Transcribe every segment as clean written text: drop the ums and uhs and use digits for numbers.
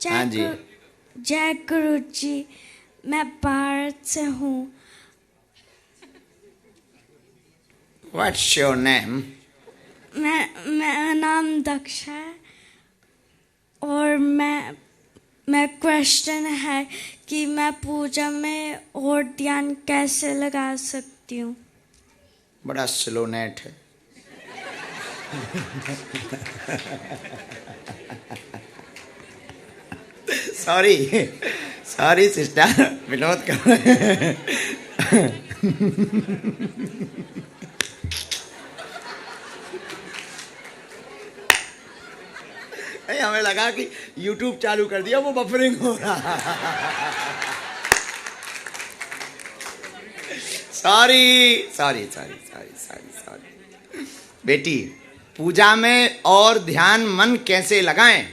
हाँ जी। जय गुरु जी, मैं भारत से हूँ। What's your name? मेरा नाम दक्ष है और मैं क्वेश्चन है कि मैं पूजा में और ध्यान कैसे लगा सकती हूँ। बड़ा स्लो नेट है। सॉरी सिस्टर, विनोद कर रहे हैं। हमें लगा कि YouTube चालू कर दिया, वो बफरिंग हो रहा। सॉरी। बेटी, पूजा में और ध्यान मन कैसे लगाएं?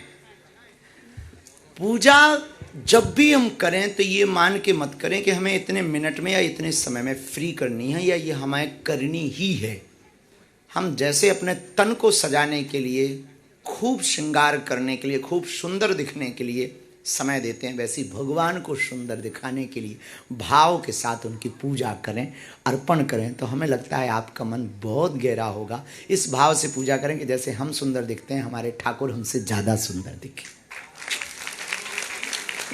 पूजा जब भी हम करें तो ये मान के मत करें कि हमें इतने मिनट में या इतने समय में फ्री करनी है या ये हमें करनी ही है। हम जैसे अपने तन को सजाने के लिए, खूब श्रृंगार करने के लिए, खूब सुंदर दिखने के लिए समय देते हैं, वैसे ही भगवान को सुंदर दिखाने के लिए भाव के साथ उनकी पूजा करें, अर्पण करें, तो हमें लगता है आपका मन बहुत गहरा होगा। इस भाव से पूजा करें कि जैसे हम सुंदर दिखते हैं, हमारे ठाकुर हमसे ज़्यादा सुंदर दिखे,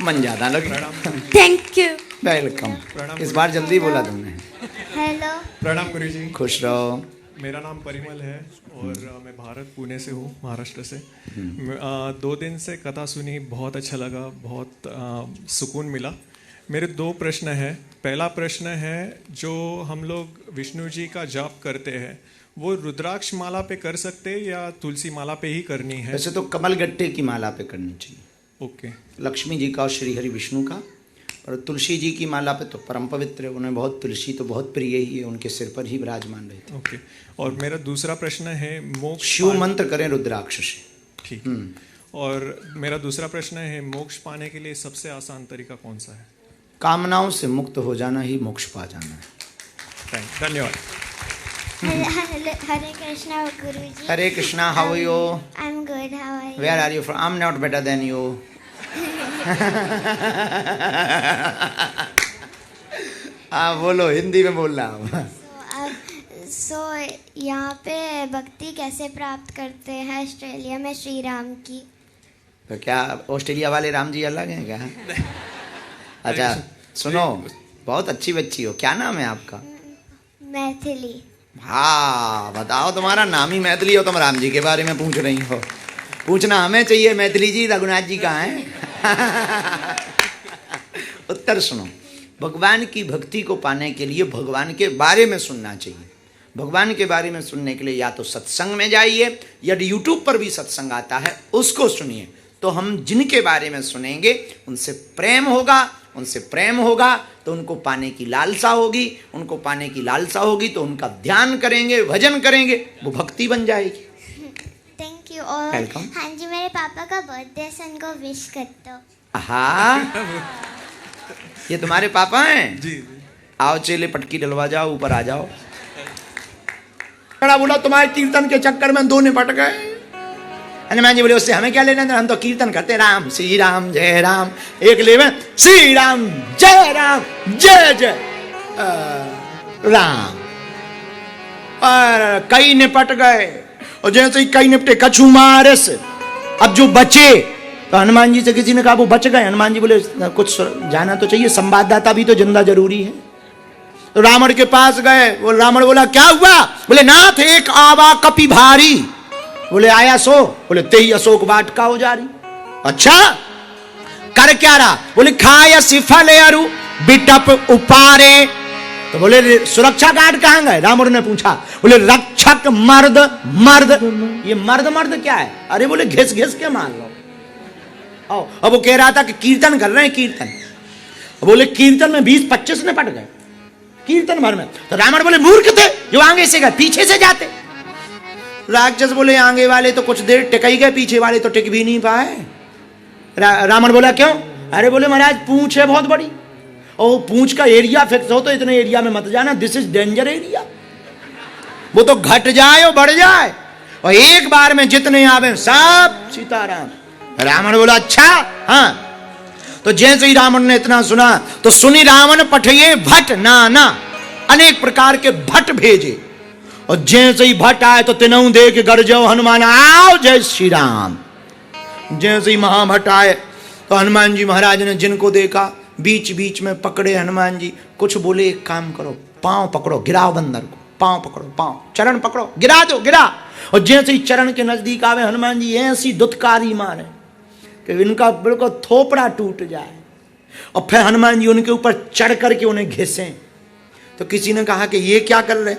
मन ज़्यादा लगे। Thank you. वेलकम। इस बार जल्दी बोला तुमने। हेलो। प्रणाम गुरुजी। खुश रहो। मेरा नाम परिमल है और मैं भारत पुणे से हूँ, महाराष्ट्र से। 2 दिन से कथा सुनी, बहुत अच्छा लगा, बहुत सुकून मिला। मेरे 2 प्रश्न हैं। पहला प्रश्न है, जो हम लोग विष्णु जी का जाप करते हैं वो रुद्राक्ष माला पे कर सकते हैं या तुलसी माला पे ही करनी है? वैसे तो कमल गट्टे की माला पे करनी चाहिए। ओके। लक्ष्मी जी का और श्री हरि विष्णु का, और तुलसी जी की माला पे तो परम पवित्र है, उन्हें बहुत, तुलसी तो बहुत प्रिय ही है, उनके सिर पर ही विराजमान रहते। ओके। और मेरा दूसरा प्रश्न है, मोक्ष शिव मंत्र करें रुद्राक्ष से। ठीक। और मेरा दूसरा प्रश्न है, मोक्ष पाने के लिए सबसे आसान तरीका कौन सा है? कामनाओं से मुक्त हो जाना ही मोक्ष पा जाना है। धन्यवाद। Hare Krishna Guruji. Hare Krishna, how are you? I am good, how are you? Where are you from? I am not better than you. हाँ बोलो, हिंदी में बोल रहा हूँ। सो यहाँ पे भक्ति कैसे प्राप्त करते हैं ऑस्ट्रेलिया में श्री राम की? तो क्या ऑस्ट्रेलिया वाले राम जी अलग हैं क्या? अच्छा सुनो, बहुत अच्छी बच्ची हो, क्या नाम है आपका? मैथिली। हाँ बताओ, तुम्हारा नाम ही मैथिली हो, तुम राम जी के बारे में पूछ रही हो। पूछना हमें चाहिए, मैथिली जी रघुनाथ जी कहाँ हैं? उत्तर सुनो, भगवान की भक्ति को पाने के लिए भगवान के बारे में सुनना चाहिए। भगवान के बारे में सुनने के लिए या तो सत्संग में जाइए, यदि यूट्यूब पर भी सत्संग आता है उसको सुनिए। तो हम जिनके बारे में सुनेंगे उनसे प्रेम होगा तो उनको पाने की लालसा होगी, उनको पाने की लालसा होगी तो उनका ध्यान करेंगे, भजन करेंगे, वो भक्ति बन जाएगी। Thank you. और वेलकम। हाँ जी, मेरे पापा का बर्थडे से उनको विश कर दो। हाँ ये तुम्हारे पापा हैं? जी। आओ चेले, पटकी डलवा जाओ, ऊपर आ जाओ। बड़ा बोला, तुम्हारे कीर्तन के चक्कर में 2 निपट गए। हनुमान जी बोले, उससे हमें क्या लेना, हम तो कीर्तन करते राम श्री राम जय राम। एक लेवे श्री राम जय जय राम, और कई निपट गए। और जैसे ही कई निपटे, कछु मारे से अब जो बचे, तो हनुमान जी से किसी ने कहा वो बच गए। हनुमान जी बोले कुछ जाना तो चाहिए, संवाददाता भी तो जिंदा जरूरी है। तो रावण के पास गए, वो रावण बोला क्या हुआ? बोले नाथ एक आवा कपि भारी। बोले आया सो? बोले तेही अशोक वाटिका हो जा रही। अच्छा कर क्या रहा? बोले खाया सिफल अरु बिटप उपारे। तो बोले सुरक्षा गार्ड कहां गए? रावण ने पूछा। बोले रक्षक मर्द। ये मर्द क्या है? अरे बोले घिस घिस के मार लो। अब वो कह रहा था कि कीर्तन कर रहे हैं, कीर्तन। बोले कीर्तन में 20-25 निपट गए कीर्तन भर में। तो रावण बोले मूर्ख थे जो आगे से गए, पीछे से जाते। राक्षस बोले आगे वाले तो कुछ देर टिक ही गए, पीछे वाले तो टिक भी नहीं पाए। रावण बोला क्यों? अरे बोले महाराज पूंछ है बहुत बड़ी, और पूंछ का एरिया फिक्स हो तो इतने एरिया में मत जाना, दिस इज डेंजर एरिया। वो तो घट जाए और बढ़ जाए, और एक बार में जितने आवे सब सीताराम। रावण बोला अच्छा हाँ। तो जैसे ही रावण ने इतना सुना तो सुनी रावण पठये भट नाना, अनेक प्रकार के भट भेजे। और जैसे ही भट आए तो तिनऊ दे के गरजो हनुमान आओ जय श्री राम। जैसे ही महाभट आए तो हनुमान जी महाराज ने जिनको देखा बीच बीच में पकड़े हनुमान जी। कुछ बोले एक काम करो, पांव पकड़ो, गिराओ बंदर को, पांव पकड़ो, पांव चरण पकड़ो, गिरा दो, गिरा। और जैसे ही चरण के नजदीक आवे हनुमान जी ऐसी दुत्कारी मारे कि इनका बिल्कुल थोपड़ा टूट जाए। और फिर हनुमान जी उनके ऊपर चढ़ करके उन्हें घिसे। तो किसी ने कहा कि ये क्या कर रहे?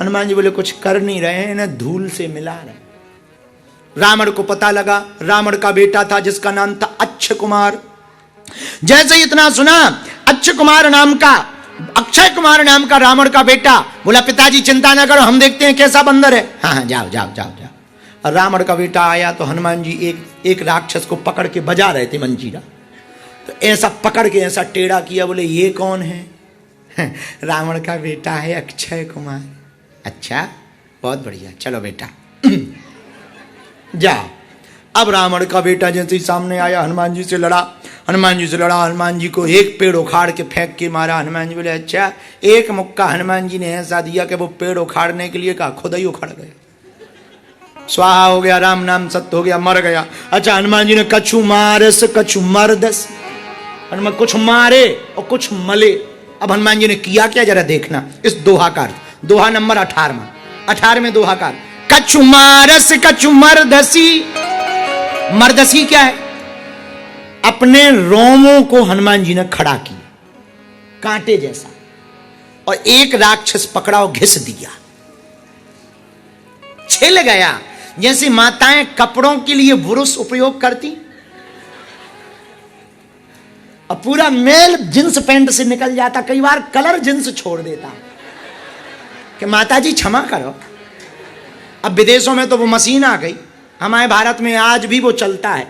हनुमान जी बोले कुछ कर नहीं रहे हैं, इन्हें धूल से मिला रहे। रावण को पता लगा, रावण का बेटा था जिसका नाम था अक्षय कुमार। जैसे ही इतना सुना, अक्षय कुमार नाम का रावण का बेटा बोला पिताजी चिंता ना करो, हम देखते हैं कैसा बंदर है। हाँ जाओ जाओ जाओ जाओ। और रावण का बेटा आया तो हनुमान जी एक राक्षस को पकड़ के बजा रहे थे मंजीरा। तो ऐसा पकड़ के ऐसा टेढ़ा किया, बोले ये कौन है? रावण का बेटा है अक्षय कुमार। अच्छा बहुत बढ़िया, चलो बेटा जाओ। अब रावण का बेटा जैसे ही सामने आया हनुमान जी से लड़ा। हनुमान जी को एक पेड़ उखाड़ के फेंक के मारा। हनुमान जी बोले अच्छा। एक मुक्का हनुमान जी ने ऐसा दिया कि वो पेड़ उखाड़ने के लिए कहा, खुद ही उखड़ गया, स्वाहा हो गया, राम नाम सत्य हो गया, मर गया। अच्छा हनुमान जी ने कछु मारस कछु मरदस, हनुमान कुछ मारे और कुछ मले। अब हनुमान जी ने किया क्या जरा देखना, इस दोहा का दोहा नंबर 18वें दोहा का, कछु मारस कछु मरदसी। मरदसी क्या है? अपने रोमों को हनुमान जी ने खड़ा किया कांटे जैसा, और एक राक्षस पकड़ा और घिस दिया, छिल गया। जैसे माताएं कपड़ों के लिए बुरुश उपयोग करती, और पूरा मेल जींस पैंट से निकल जाता, कई बार कलर जींस छोड़ देता कि माता जी क्षमा करो। अब विदेशों में तो वो मशीन आ गई, हमारे भारत में आज भी वो चलता है,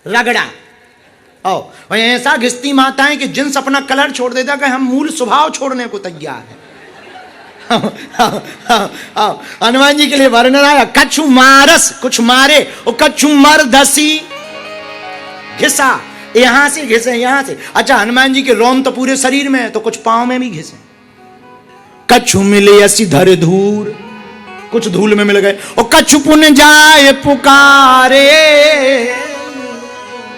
रगड़ा। और ऐसा घिसती माताएं कि जिन्स अपना कलर छोड़ देता कि हम मूल स्वभाव छोड़ने को तैयार है। हनुमान जी के लिए वर्णन आया, कछु मारस कुछ मारे और कछु मरदसी, घिसा यहां से घिसे यहां से। अच्छा हनुमान जी के रोम तो पूरे शरीर में है, तो कुछ पांव में भी घिसे। कछु मिले असी धर धूर, कुछ धूल में मिल गए। और कछु पुन जाए पुकारे,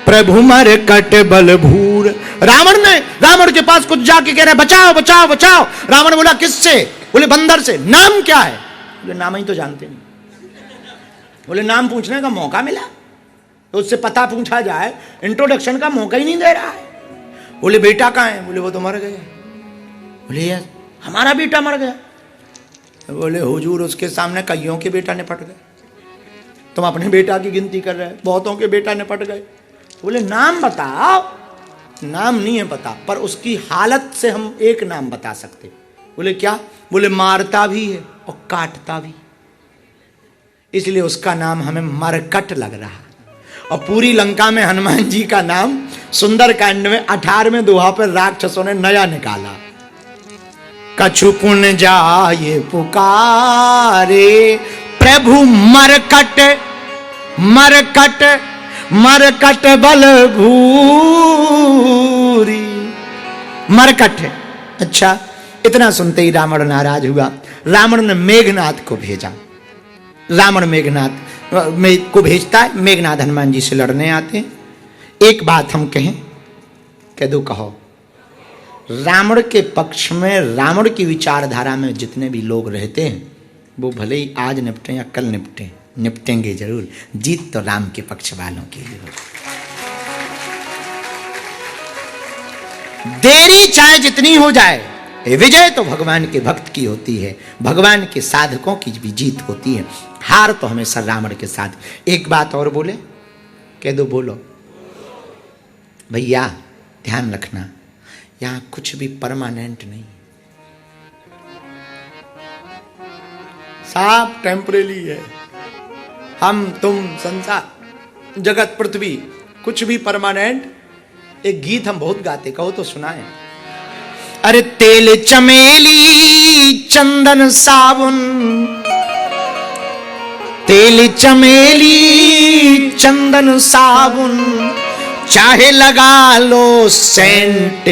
प्रभु मर कट बल भूर। रावण के पास कुछ जाके कह रहे बचाओ बचाओ बचाओ। रावण बोला किससे? बोले बंदर से। नाम क्या है? बोले नाम ही तो जानते नहीं। बोले नाम पूछने का मौका मिला तो उससे पता पूछा जाए, इंट्रोडक्शन का मौका ही नहीं दे रहा है। बोले बेटा कहाँ है? बोले वो तो मर गया। बोले यार हमारा बेटा मर गया? बोले हुजूर उसके सामने कईयों के बेटा निपट गए, तुम अपने बेटा की गिनती कर रहे हो, बहुतों के बेटा निपट गए। बोले नाम बताओ। नाम नहीं है पता, पर उसकी हालत से हम एक नाम बता सकते। बोले क्या? बोले मारता भी है और काटता भी, इसलिए उसका नाम हमें मरकट लग रहा। और पूरी लंका में हनुमान जी का नाम सुंदरकांड में 18वें दोहा पर राक्षसों ने नया निकाला। कछु पुण्य जाए पुकारे, प्रभु मरकट मरकट मरकट बल भूरी। मरकट है। अच्छा इतना सुनते ही रावण नाराज हुआ। रावण ने मेघनाथ को भेजा। रावण मेघनाथ को भेजता है, मेघनाथ हनुमान जी से लड़ने आते हैं। एक बात हम कहें, कह दो कहो, रावण के पक्ष में, रावण की विचारधारा में जितने भी लोग रहते हैं वो भले ही आज निपटे या कल निपटे, निपटेंगे जरूर। जीत तो राम के पक्ष वालों की जरूर। देरी चाहे जितनी हो जाए, विजय तो भगवान के भक्त की होती है, भगवान के साधकों की भी जीत होती है। हार तो हमेशा रावण के साथ। एक बात और बोले, कह दो बोलो भैया, ध्यान रखना यहां कुछ भी परमानेंट नहीं, सब टेम्परेरी है। हम तुम संसार जगत पृथ्वी कुछ भी परमानेंट। एक गीत हम बहुत गाते, कहो तो सुनाए। अरे तेल चमेली चंदन साबुन तेल चमेली चंदन साबुन चाहे लगा लो सेंट